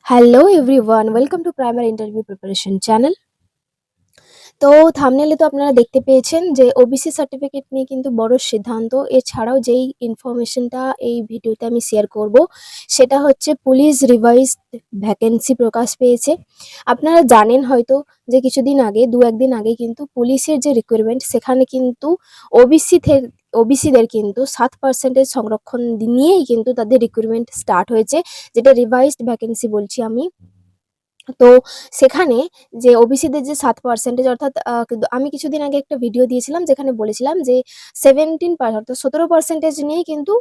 Hello everyone, welcome to Primary Interview Preparation Channel. তো থাম্বনেলে তো আপনারা দেখতে পেয়েছেন যে ওবিসি সার্টিফিকেট নিয়ে কিন্তু বড় সিদ্ধান্ত। এছাড়াও যেই ইনফরমেশনটা এই ভিডিওতে আমি শেয়ার করব সেটা হচ্ছে পুলিশ রিভাইজড ভ্যাকেন্সি প্রকাশ পেয়েছে। আপনারা জানেন হয়তো যে কিছুদিন আগে একদিন আগে কিন্তু পুলিশের যে রিক্রুটমেন্ট সেখানে কিন্তু ওবিসিদের কিন্তু 7% সংরক্ষণ নিয়েই কিন্তু তাদের রিক্রুটমেন্ট স্টার্ট হয়েছে, যেটা রিভাইজড ভ্যাকেন্সি বলছি আমি। তো সেখানে যে ওবিসিদের যে 7% অর্থাৎ কিন্তু আমি কিছুদিন আগে একটা ভিডিও দিয়েছিলাম যেখানে বলেছিলাম যে 17% অর্থাৎ 17% নিয়েই কিন্তু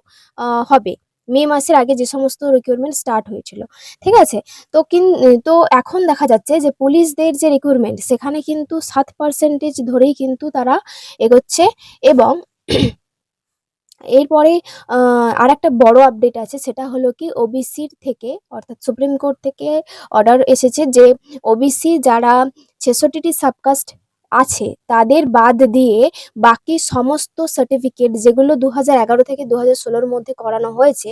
হবে। মে মাসের আগে যে সমস্ত রিক্রুটমেন্ট স্টার্ট হয়েছিল, ঠিক আছে? তো এখন দেখা যাচ্ছে যে পুলিশদের যে রিক্রুটমেন্ট সেখানে কিন্তু 7% ধরেই কিন্তু তারা এগোচ্ছে। এবং এরপরে আরেকটা বড় আপডেট আছে, সেটা হলো কি ওবিসির থেকে অর্থাৎ সুপ্রিম কোর্ট থেকে অর্ডার এসেছে যে ওবিসি যারা 66টি সাবকাস্ট আছে তাদের বাদ দিয়ে বাকি সমস্ত সার্টিফিকেট যেগুলো 2011 থেকে 2016-র মধ্যে করানো হয়েছে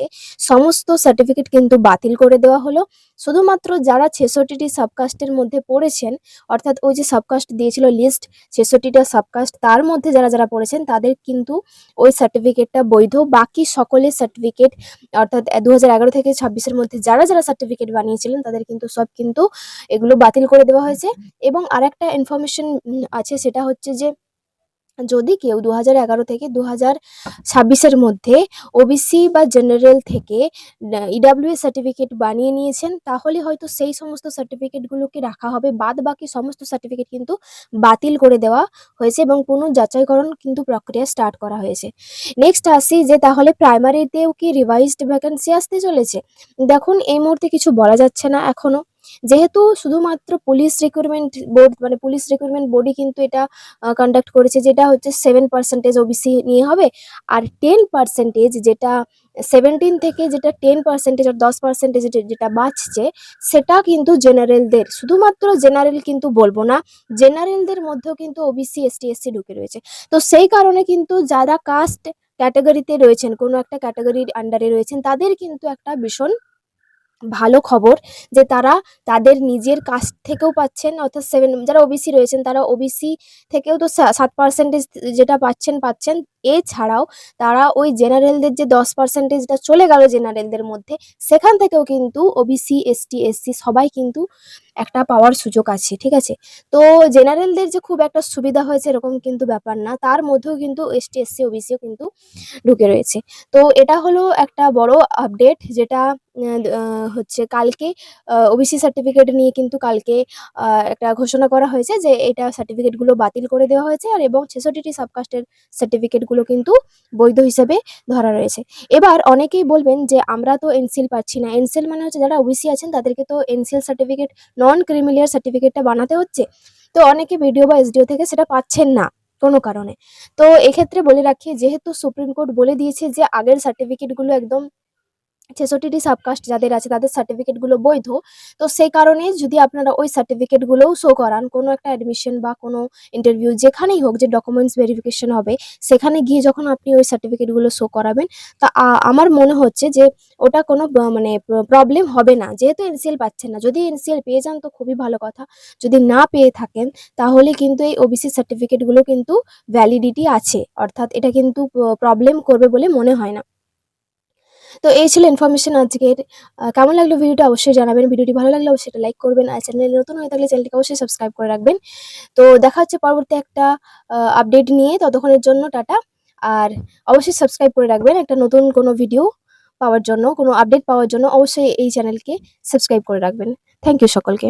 সমস্ত সার্টিফিকেট কিন্তু বাতিল করে দেওয়া হলো। শুধুমাত্র যারা 66টি সাবকাস্টের মধ্যে পড়েছেন, অর্থাৎ ওই যে সাবকাস্ট দিয়েছিল লিস্ট 66টা সাবকাস্ট, তার মধ্যে যারা যারা পড়েছেন তাদের কিন্তু ওই সার্টিফিকেটটা বৈধ। বাকি সকলের সার্টিফিকেট অর্থাৎ 2011 থেকে 26-এর মধ্যে যারা যারা সার্টিফিকেট বানিয়েছিলেন তাদের কিন্তু সব কিন্তু এগুলো বাতিল করে দেওয়া হয়েছে। এবং আরেকটা ইনফরমেশন আছে, সেটা হচ্ছে যে যদি কেউ 2011 থেকে 2026-এর মধ্যে ওবিসি বা জেনারেল থেকে ইডাব্লিউএস সার্টিফিকেট বানিয়ে নিয়েছেন তাহলে হয়তো সেই সমস্ত সার্টিফিকেটগুলোকে রাখা হবে, বাদ বাকি সমস্ত সার্টিফিকেট কিন্তু বাতিল করে দেওয়া হয়েছে এবং পুনঃযাচাইকরণ কিন্তু প্রক্রিয়া স্টার্ট করা হয়েছে। নেক্সট আসি যে তাহলে প্রাইমারিতেও কি রিভাইজড ভ্যাকেন্সি আসতে চলেছে? দেখুন, এই মুহূর্তে কিছু বলা যাচ্ছে না এখনো, যেহেতু শুধুমাত্র পুলিশ রিক্রুটমেন্ট বোর্ড মানে পুলিশ রিক্রুটমেন্ট বোর্ডই কিন্তু এটা কন্ডাক্ট করেছে, যেটা হচ্ছে 7% ওবিসি নিয়ে হবে। আর 10% যেটা 17 থেকে যেটা 10% আর 10% যেটা বাঁচছে সেটা কিন্তু জেনারেলদের, শুধুমাত্র জেনারেল কিন্তু বলবো না, জেনারেলদের মধ্যেও কিন্তু ওবিসি এসটি এসসি ঢুকে রয়েছে। তো সেই কারণে কিন্তু যারা কাস্ট ক্যাটাগরিতে রয়েছেন, কোনো একটা ক্যাটাগরির আন্ডারে রয়েছেন, তাদের কিন্তু একটা ভীষণ ভালো খবর যে তারা তাদের নিজের কাস্ট থেকেও পাচ্ছেন, অর্থাৎ যারা ওবিসি রয়েছেন তারা ওবিসি থেকেও তো 7% যেটা পাচ্ছেন। এছাড়াও তারা ওই জেনারেলদের যে 10%টা চলে গেল জেনারেলদের মধ্যে, সেখান থেকেও কিন্তু ওবিসি এসটি এসসি সবাই কিন্তু একটা পাওয়ার সুযোগ আছে, ঠিক আছে? তো জেনারেলদের যে খুব একটা সুবিধা হয়েছে এরকম কিন্তু ব্যাপার না, তার মধ্যেও কিন্তু এসটি এসসি ওবিসিও কিন্তু ঢুকে রয়েছে। তো এটা হলো একটা বড় আপডেট, যেটা হচ্ছে কালকে ওবিসি সার্টিফিকেট নিয়ে কিন্তু কালকে একটা ঘোষণা করা হয়েছে যে এটা সার্টিফিকেটগুলো বাতিল করে দেওয়া হয়েছে আর এবং 66টি সাবকাস্টের সার্টিফিকেটগুলো কিন্তু বৈধ হিসেবে ধরা রয়েছে। এবার অনেকেই বলবেন যে আমরা তো এনসিএল পাচ্ছি না। এনসিএল মানে হচ্ছে যারা ওবিসি আছেন তাদেরকে তো এনসিএল সার্টিফিকেট, নন ক্রিমিলিয়ার সার্টিফিকেটটা বানাতে হচ্ছে। তো অনেকে ভিডিও বা এসডিও থেকে সেটা পাচ্ছেন না কোনো কারণে। তো এক্ষেত্রে বলে রাখি, যেহেতু সুপ্রিম কোর্ট বলে দিয়েছে যে আগের সার্টিফিকেটগুলো একদম 66টি সাবকাস্ট যাদের আছে তাদের সার্টিফিকেটগুলো বৈধ, তো সেই কারণে যদি আপনারা ওই সার্টিফিকেটগুলোও শো করান কোনো একটা অ্যাডমিশন বা কোনো ইন্টারভিউ যেখানেই হোক, যে ডকুমেন্টস ভেরিফিকেশন হবে সেখানে গিয়ে যখন আপনি ওই সার্টিফিকেটগুলো শো করাবেন, তা আমার মনে হচ্ছে যে ওটা কোনো মানে প্রবলেম হবে না, যেহেতু এনসিএল পাচ্ছেন না। যদি এনসিএল পেয়ে যান তো খুবই ভালো কথা, যদি না পেয়ে থাকেন তাহলে কিন্তু এই ওবিসি সার্টিফিকেটগুলো কিন্তু ভ্যালিডিটি আছে, অর্থাৎ এটা কিন্তু প্রবলেম করবে বলে মনে হয় না। তো এই ছিল ইনফরমেশন আজকের। কেমন লাগলো ভিডিওটা অবশ্যই জানাবেন। ভিডিওটি ভালো লাগলে অবশ্যই একটা লাইক করবেন আর চ্যানেলে নতুন হয়ে থাকলে চ্যানেলটিকে অবশ্যই সাবস্ক্রাইব করে রাখবেন। তো দেখা হচ্ছে পরবর্তী একটা আপডেট নিয়ে, ততক্ষণের জন্য টাটা। আর অবশ্যই সাবস্ক্রাইব করে রাখবেন একটা নতুন কোনো ভিডিও পাওয়ার জন্য, কোনো আপডেট পাওয়ার জন্য অবশ্যই এই চ্যানেলকে সাবস্ক্রাইব করে রাখবেন। থ্যাংক ইউ সকলকে।